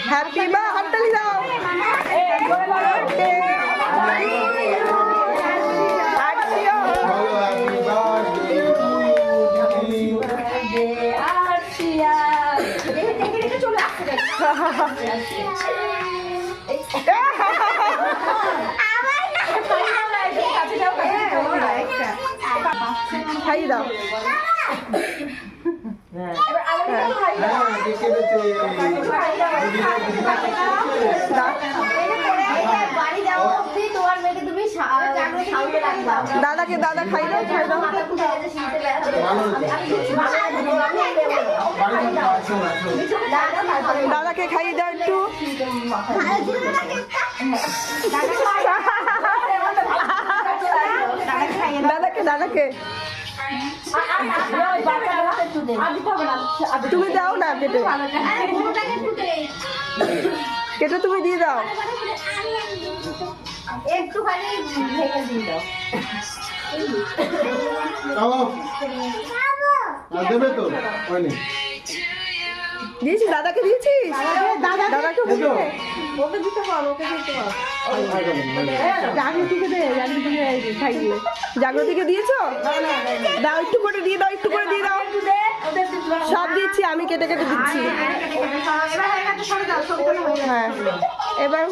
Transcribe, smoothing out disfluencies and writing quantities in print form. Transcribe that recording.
Happy বা হাততালি দাও। খাই দাও। দাদাকে দাদা খাই দাও, খাই দাও। দাদাকে খাইয়ে দাও একটু। দাদাকে দাদাকে তুমি দাও না, কেটে কেটে তুমি দিয়ে দাও। একটুখানি ভেঙে দিয়ে দাও। দিয়েছিস দাদাকে, দিয়েছিস দাদাকে দিতে পার, ওকে দিতে পার। জাগৃতিকে দে, জাগৃতিকে খাইয়ে। জাগৃতিকে দিয়েছো? দাও একটু করে দিয়ে দাও, একটু করে দিয়ে দাও। সব দিচ্ছি আমি, কেটে কেটে দিচ্ছি। হ্যাঁ এবার